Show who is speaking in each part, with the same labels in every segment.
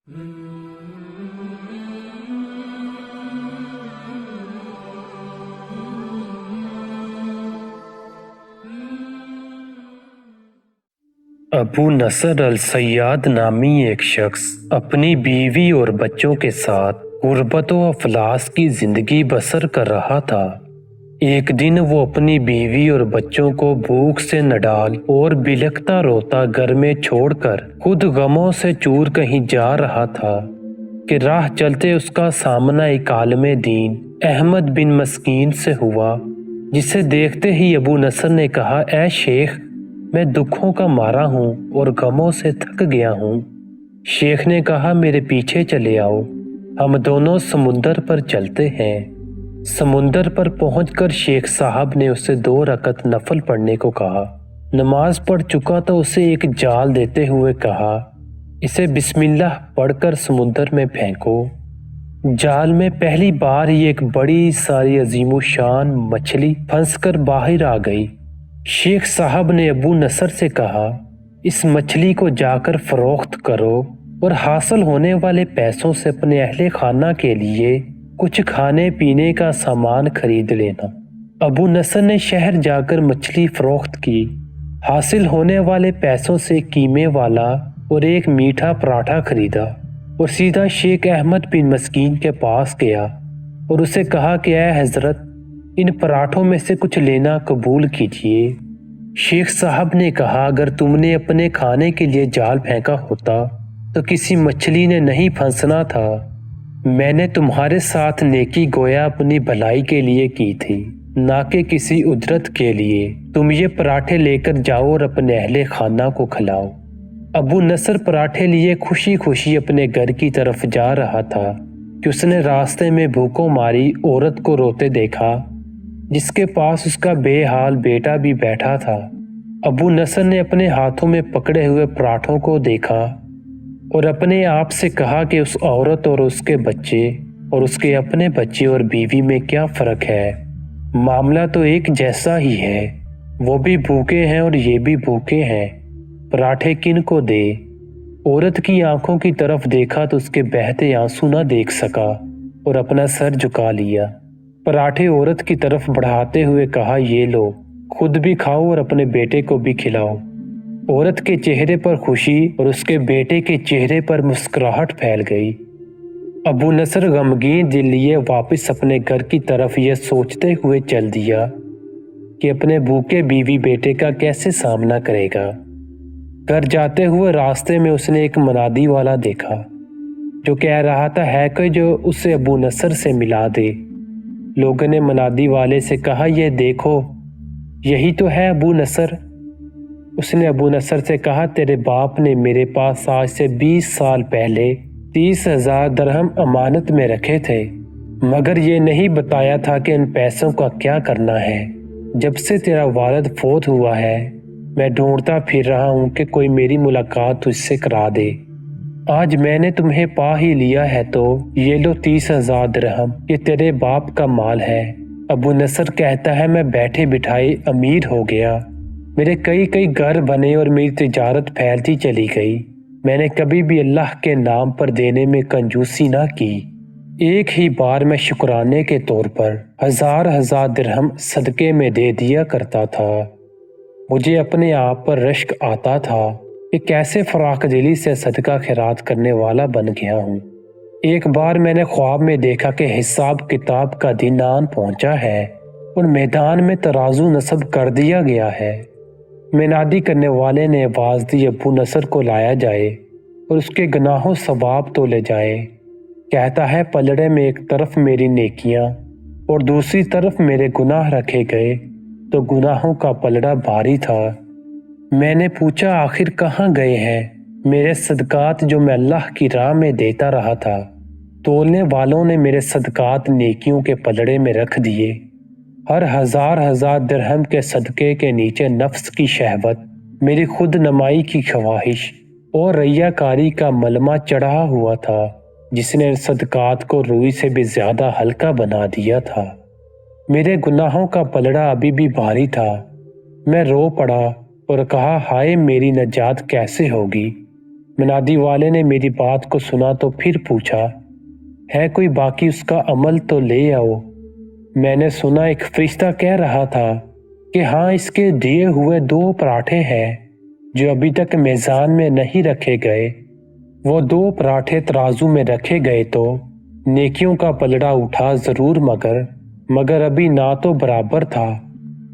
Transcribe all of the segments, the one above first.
Speaker 1: अबू नसर अल सयाद नामी एक शख्स अपनी बीवी और बच्चों के साथ गुर्बत व अफलास की जिंदगी बसर कर रहा था। एक दिन वो अपनी बीवी और बच्चों को भूख से नडाल और बिलखता रोता घर में छोड़कर खुद गमों से चूर कहीं जा रहा था कि राह चलते उसका सामना एक आलिम दीन अहमद बिन मस्कीन से हुआ, जिसे देखते ही अबू नसर ने कहा, ऐ शेख, मैं दुखों का मारा हूँ और गमों से थक गया हूँ। शेख ने कहा, मेरे पीछे चले आओ, हम दोनों समुंदर पर चलते हैं। समुंदर पर पहुंचकर शेख साहब ने उसे 2 रकत नफल पढ़ने को कहा। नमाज पढ़ चुका तो उसे एक जाल देते हुए कहा, इसे बिस्मिल्लाह पढ़कर समुंदर में फेंको। जाल में पहली बार ही एक बड़ी सारी अजीमो शान मछली फंसकर बाहर आ गई। शेख साहब ने अबू नसर से कहा, इस मछली को जाकर फरोख्त करो और हासिल होने वाले पैसों से अपने अहले खाना के लिए कुछ खाने पीने का सामान खरीद लेना। अबू नसर ने शहर जाकर मछली फरोख्त की। हासिल होने वाले पैसों से कीमे वाला और एक मीठा पराठा खरीदा और सीधा शेख अहमद बिन मस्कीन के पास गया और उसे कहा कि ऐ हजरत, इन पराठों में से कुछ लेना कबूल कीजिए। शेख साहब ने कहा, अगर तुमने अपने खाने के लिए जाल फेंका होता तो किसी मछली ने नहीं फंसना था। मैंने तुम्हारे साथ नेकी गोया अपनी भलाई के लिए की थी, ना कि किसी उजरत के लिए। तुम ये पराठे लेकर जाओ और अपने अहले खाना को खिलाओ। अबू नसर पराठे लिए खुशी खुशी अपने घर की तरफ जा रहा था कि उसने रास्ते में भूखों मारी औरत को रोते देखा, जिसके पास उसका बेहाल बेटा भी बैठा था। अबू नसर ने अपने हाथों में पकड़े हुए पराठों को देखा और अपने आप से कहा कि उस औरत और उसके बच्चे और उसके अपने बच्चे और बीवी में क्या फ़र्क है। मामला तो एक जैसा ही है, वो भी भूखे हैं और ये भी भूखे हैं। पराठे किन को दे? औरत की आंखों की तरफ देखा तो उसके बहते आंसू ना देख सका और अपना सर झुका लिया। पराठे औरत की तरफ बढ़ाते हुए कहा, ये लो, खुद भी खाओ और अपने बेटे को भी खिलाओ। औरत के चेहरे पर खुशी और उसके बेटे के चेहरे पर मुस्कुराहट फैल गई। अबू नसर गमगीन दिल लिए वापस अपने घर की तरफ यह सोचते हुए चल दिया कि अपने भूखे बीवी बेटे का कैसे सामना करेगा। घर जाते हुए रास्ते में उसने एक मनादी वाला देखा जो कह रहा था है कि जो उसे अबू नसर से मिला दे। लोगों ने मनादी वाले से कहा, यह देखो, यही तो है अबू नसर। उसने अबू नसर से कहा, तेरे बाप ने मेरे पास आज से 20 साल पहले 30,000 दरहम अमानत में रखे थे, मगर ये नहीं बताया था कि इन पैसों का क्या करना है। जब से तेरा वालिद फौत हुआ है, मैं ढूंढता फिर रहा हूँ कि कोई मेरी मुलाकात तुझसे करा दे। आज मैंने तुम्हें पा ही लिया है तो ये लो 30,000 दरहम, ये तेरे बाप का माल है। अबू नसर कहता है, मैं बैठे बिठाए अमीर हो गया, मेरे कई कई घर बने और मेरी तिजारत फैलती चली गई। मैंने कभी भी अल्लाह के नाम पर देने में कंजूसी ना की। एक ही बार मैं शुक्राने के तौर पर 1000 दिरहम सदके में दे दिया करता था। मुझे अपने आप पर रश्क आता था कि कैसे फराख दिली से सदका खैरात करने वाला बन गया हूँ। एक बार मैंने ख्वाब में देखा कि हिसाब किताब का दिन आन पहुँचा है और मैदान में तराजू नस्ब कर दिया गया है। मुनादी करने वाले ने आवाज़ दी, अबू नसर को लाया जाए और उसके गुनाहों सवाब तोले जाए। कहता है, पलड़े में एक तरफ मेरी नेकियां और दूसरी तरफ मेरे गुनाह रखे गए तो गुनाहों का पलड़ा भारी था। मैंने पूछा, आखिर कहाँ गए हैं मेरे सदकात जो मैं अल्लाह की राह में देता रहा था? तोलने वालों ने मेरे सदकात नेकियों के पलड़े में रख दिए। हर 1000 दिरहम के सदके के नीचे नफ्स की शहवत, मेरी खुद नमाई की ख्वाहिश और रैयाकारी का मलमा चढ़ा हुआ था, जिसने सदकात को रुई से भी ज्यादा हल्का बना दिया था। मेरे गुनाहों का पलड़ा अभी भी भारी था। मैं रो पड़ा और कहा, हाय मेरी नजात कैसे होगी? منادی والے نے میری بات کو سنا تو پھر پوچھا، ہے کوئی باقی اس کا عمل تو لے آؤ۔ میں نے سنا ایک فرشتہ کہہ رہا تھا کہ ہاں اس کے دیے ہوئے 2 پراٹھے ہیں جو ابھی تک میزان میں نہیں رکھے گئے۔ وہ 2 پراٹھے ترازو میں رکھے گئے تو نیکیوں کا پلڑا اٹھا ضرور، مگر ابھی نہ تو برابر تھا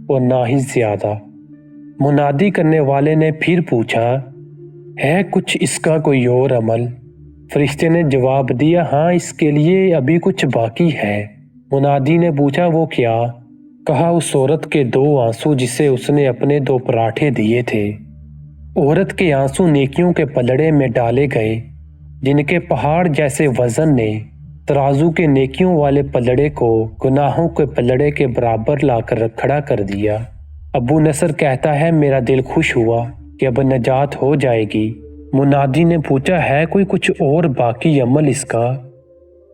Speaker 1: اور نہ ہی زیادہ۔ منادی کرنے والے نے پھر پوچھا، ہے کچھ اس کا کوئی اور عمل؟ فرشتے نے جواب دیا، ہاں اس کے لیے ابھی کچھ باقی ہے۔ منادی نے پوچھا، وہ کیا؟ کہا، اس عورت کے 2 آنسو جسے اس نے اپنے 2 پراٹھے دیے تھے۔ عورت کے آنسو نیکیوں کے پلڑے میں ڈالے گئے جن کے پہاڑ جیسے وزن نے ترازو کے نیکیوں والے پلڑے کو گناہوں کے پلڑے کے برابر لا کر کھڑا کر دیا۔ ابو نصر کہتا ہے، میرا دل خوش ہوا کہ اب نجات ہو جائے گی۔ منادی نے پوچھا، ہے کوئی کچھ اور باقی عمل اس کا؟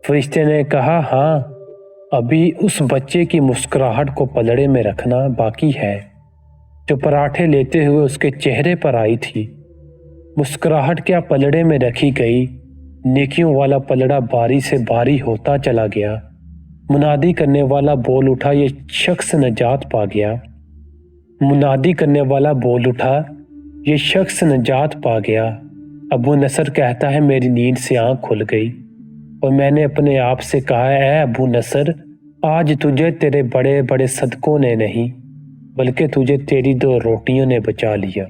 Speaker 1: فرشتے نے کہا، ہاں ابھی اس بچے کی مسکراہٹ کو پلڑے میں رکھنا باقی ہے جو پراٹھے لیتے ہوئے اس کے چہرے پر آئی تھی۔ مسکراہٹ کیا پلڑے میں رکھی گئی، نیکیوں والا پلڑا باری سے باری ہوتا چلا گیا۔ منادی کرنے والا بول اٹھا، یہ شخص نجات پا گیا۔ منادی کرنے والا بول اٹھا، یہ شخص نجات پا گیا۔ ابو نصر کہتا ہے، میری نیند سے آنکھ کھل گئی اور میں نے اپنے آپ سے کہا، اے ابو نصر، آج تجھے تیرے بڑے بڑے صدقوں نے نہیں بلکہ تجھے تیری 2 روٹیوں نے بچا لیا۔